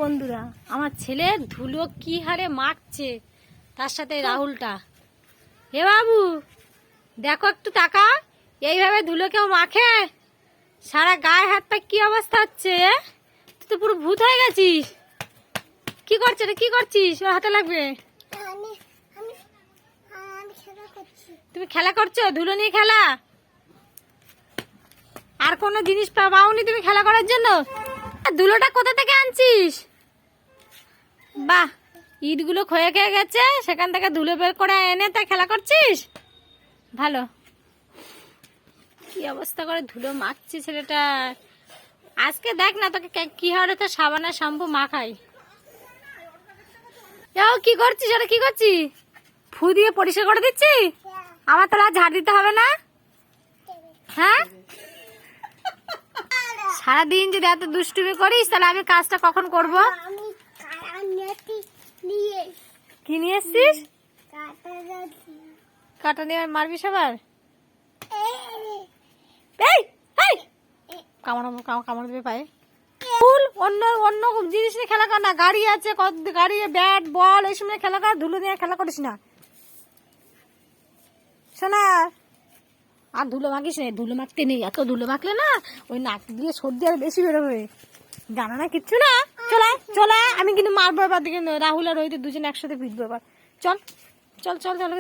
বন্ধুরা, আমার ছেলে ধুলো কি হারে মাখছে, তার সাথে রাহুলটা। হে বাবু, দেখো একটু টাকা, এইভাবে ধুলো কেউ মাখে? সারা গায়ে হাত পা কি অবস্থা হচ্ছে? তুই তো পুরো ভূত হয়ে গেছিস। কি করছিস রে, কি করছিস? ওর হাতে লাগবে। তুমি খেলা করছো? ধুলো নিয়ে খেলা? আর কোনো জিনিস পাওনি তুমি খেলা করার জন্য? ধুলোটা কোথা থেকে আনছিস? বাহ, ইটগুলো ক্ষয়ে খেয়ে গেছে, সেখান থেকে ধুলো বের করে এনে তা খেলা করছিস? ভালো। কি অবস্থা করে ধুলো মাখছি ছেলেটা। আজকে দেখ না তোকে কি হারে তো সাবানের শ্যাম্পু মাখাই। কি করছিস? ওটা কি করছিস? ফু দিয়ে পরিষ্কার করে দিচ্ছি? আমার তাহলে আর ঝাড় দিতে হবে না? হ্যাঁ, সারাদিন যদি এত দুষ্টুমি করিস তাহলে আমি কাজটা কখন করব? কি নিয়ে এসছিস? কাটা নিয়ে মারবি সবার? কামড় দেবে পায়ে। ফুল অন্য অন্য জিনিস নিয়ে খেলা কর না। গাড়ি আছে, গাড়ি, ব্যাট বল এই সময় খেলা কর। ধুলো নিয়ে খেলা করিস না শোনা। আর ধুলো মাখিস না, ধুলো মাখতে নেই। এত ধুলো মাখলে না ওই নাক দিয়ে সর্দি আর বেশি বেরোবে। জানা না কিচ্ছু না। চলে চলে, আমি কিন্তু মারবো এবার দিকে। রাহুল আর ওই দুজন একসাথে পিটবো এবার। চল চল চল চল।